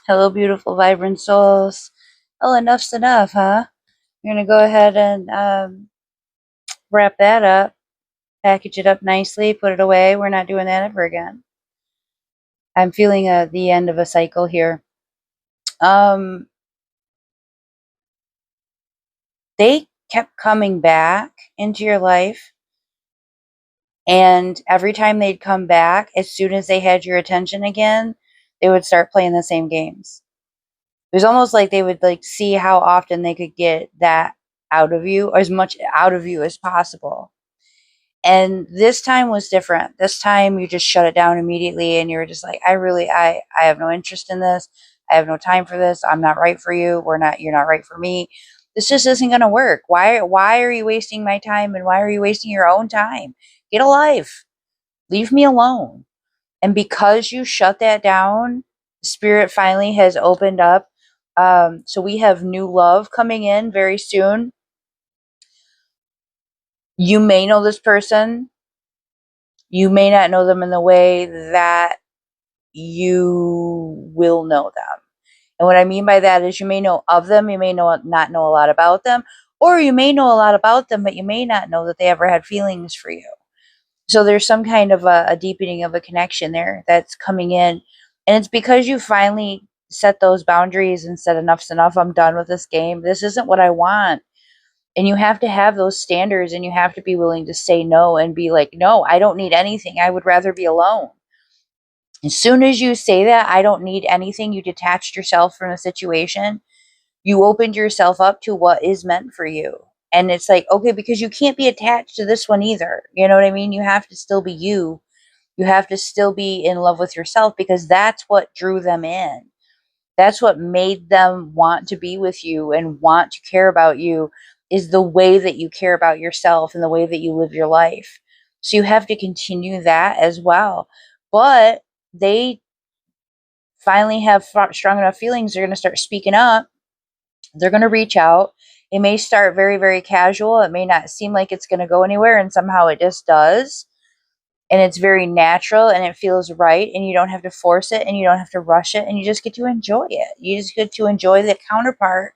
Hello, beautiful, vibrant souls. Well, enough's enough, huh? We're going to go ahead and wrap that up, package it up nicely, put it away. We're not doing that ever again. I'm feeling the end of a cycle here. Um, they kept coming back into your life, and every time they'd come back, as soon as they had your attention again, they would start playing the same games. It was almost like they would see how often they could get that out of you, or as much out of you as possible. And this time was different. This time you just shut it down immediately and you were just like, I have no interest in this. I have no time for this. I'm not right for you. You're not right for me. This just isn't going to work. Why are you wasting my time, and why are you wasting your own time? Get a life. Leave me alone. And because you shut that down, Spirit finally has opened up. So we have new love coming in very soon. You may know this person. You may not know them in the way that you will know them. And what I mean by that is you may know of them, you may not know a lot about them, or you may know a lot about them, but you may not know that they ever had feelings for you. So there's some kind of a deepening of a connection there that's coming in. And it's because you finally set those boundaries and said, enough's enough. I'm done with this game. This isn't what I want. And you have to have those standards, and you have to be willing to say no and be like, no, I don't need anything. I would rather be alone. As soon as you say that, I don't need anything, you detached yourself from the situation. You opened yourself up to what is meant for you. And it's like, okay, because you can't be attached to this one either. You know what I mean? You have to still be you. You have to still be in love with yourself, because that's what drew them in. That's what made them want to be with you and want to care about you, is the way that you care about yourself and the way that you live your life. So you have to continue that as well. But they finally have strong enough feelings, they're going to start speaking up. They're going to reach out. It may start very, very casual. It may not seem like it's going to go anywhere, and somehow it just does. And it's very natural and it feels right, and you don't have to force it and you don't have to rush it, and you just get to enjoy it. You just get to enjoy the counterpart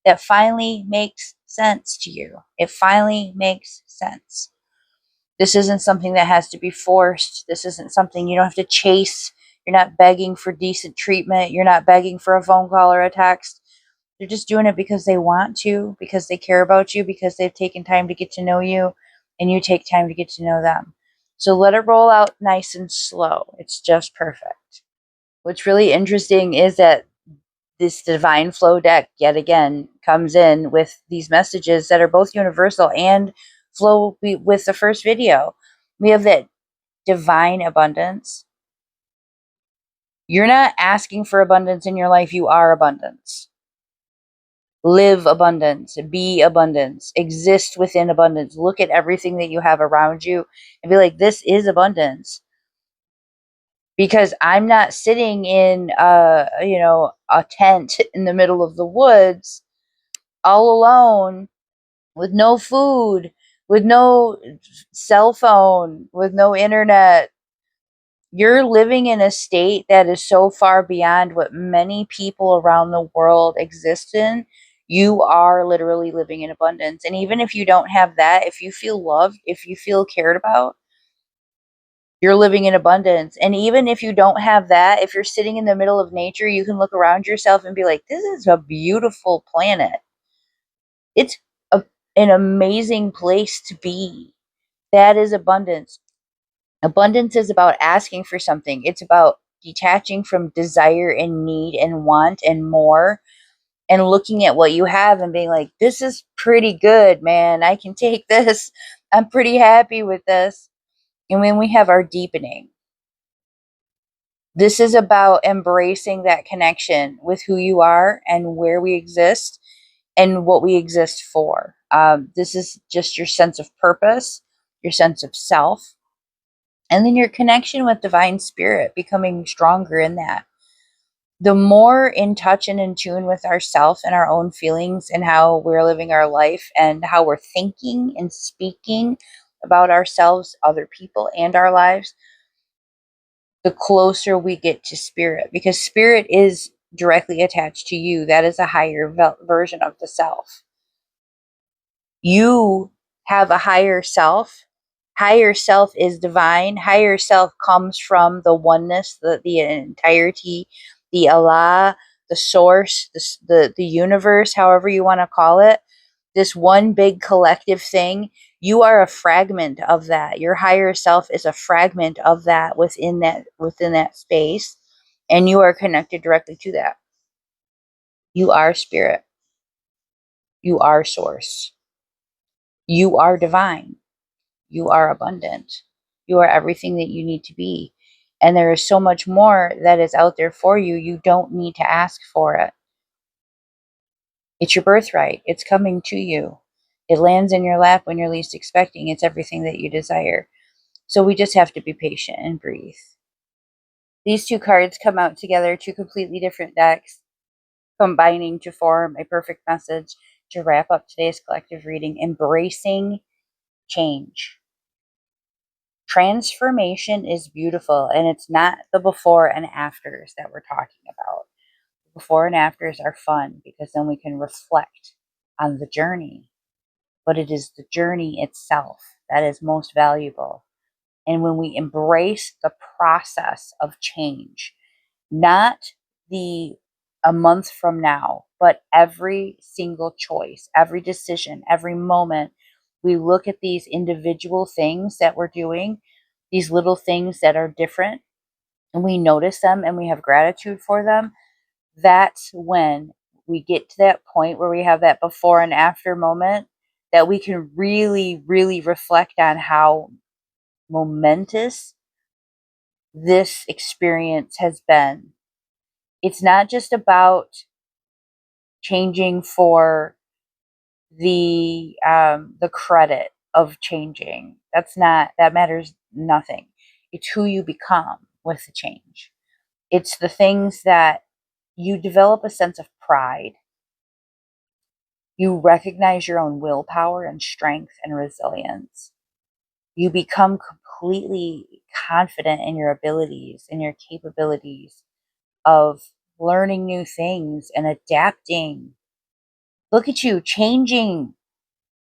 that finally makes sense to you. It finally makes sense. This isn't something that has to be forced. This isn't something you don't have to chase. You're not begging for decent treatment. You're not begging for a phone call or a text. They're just doing it because they want to, because they care about you, because they've taken time to get to know you, and you take time to get to know them. So let it roll out nice and slow. It's just perfect. What's really interesting is that this divine flow deck, yet again, comes in with these messages that are both universal and flow with the first video. We have that divine abundance. You're not asking for abundance in your life, you are abundance. Live abundance, be abundance, exist within abundance. Look at everything that you have around you and be like, this is abundance. Because I'm not sitting in a tent in the middle of the woods all alone, with no food, with no cell phone, with no internet. You're living in a state that is so far beyond what many people around the world exist in. You are literally living in abundance. And even if you don't have that, if you feel loved, if you feel cared about, you're living in abundance. And even if you don't have that, if you're sitting in the middle of nature, you can look around yourself and be like, this is a beautiful planet. It's an amazing place to be. That is abundance. Abundance is about asking for something. It's about detaching from desire and need and want and more, and looking at what you have and being like, this is pretty good, man. I can take this. I'm pretty happy with this. And when we have our deepening, this is about embracing that connection with who you are and where we exist and what we exist for. This is just your sense of purpose, your sense of self, and then your connection with divine spirit, becoming stronger in that. The more in touch and in tune with ourself and our own feelings and how we're living our life and how we're thinking and speaking about ourselves, other people, and our lives, the closer we get to spirit. Because spirit is directly attached to you. That is a higher version of the self. You have a higher self. Higher self is divine. Higher self comes from the oneness, the entirety, the Allah, the source, the universe, however you want to call it. This one big collective thing. You are a fragment of that. Your higher self is a fragment of that within that space, and you are connected directly to that. You are spirit. You are source. You are divine. You are abundant. You are everything that you need to be. And there is so much more that is out there for you. You don't need to ask for it. It's your birthright. It's coming to you. It lands in your lap when you're least expecting. It's everything that you desire. So we just have to be patient and breathe. These two cards come out together, two completely different decks, combining to form a perfect message to wrap up today's collective reading. Embracing change. Transformation is beautiful, and it's not the before and afters that we're talking about. Before and afters are fun because then we can reflect on the journey, but it is the journey itself that is most valuable. And when we embrace the process of change, not the a month from now, but every single choice, every decision, every moment, we look at these individual things that we're doing, these little things that are different, and we notice them and we have gratitude for them. That's when we get to that point where we have that before and after moment that we can really, really reflect on how momentous this experience has been. It's not just about changing for the credit of changing. That matters nothing. It's who you become with the change. It's the things that you develop a sense of pride. You recognize your own willpower and strength and resilience. You become completely confident in your abilities and your capabilities of learning new things and adapting. Look at you changing.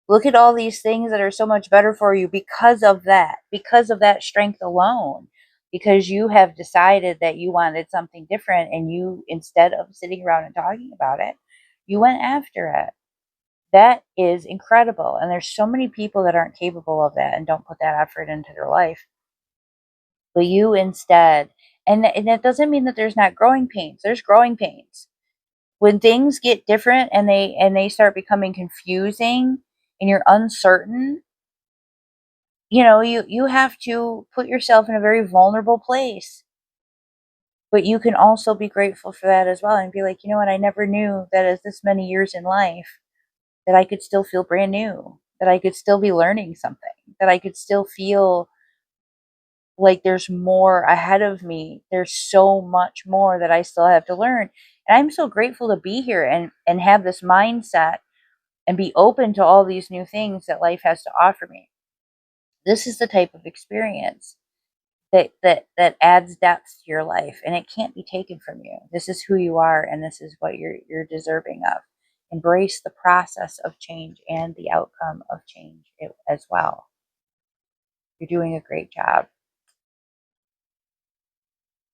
Look at all these things that are so much better for you because of that strength alone. Because you have decided that you wanted something different, and you, instead of sitting around and talking about it, you went after it. That is incredible. And there's so many people that aren't capable of that and don't put that effort into their life. But you instead, and that doesn't mean that there's not growing pains. There's growing pains. When things get different and they start becoming confusing and you're uncertain, you have to put yourself in a very vulnerable place. But you can also be grateful for that as well and be like, you know what, I never knew that as this many years in life that I could still feel brand new, that I could still be learning something, that I could still feel like there's more ahead of me. There's so much more that I still have to learn. And I'm so grateful to be here and have this mindset and be open to all these new things that life has to offer me. This is the type of experience that adds depth to your life, and it can't be taken from you. This is who you are, and this is what you're deserving of. Embrace the process of change and the outcome of change as well. You're doing a great job.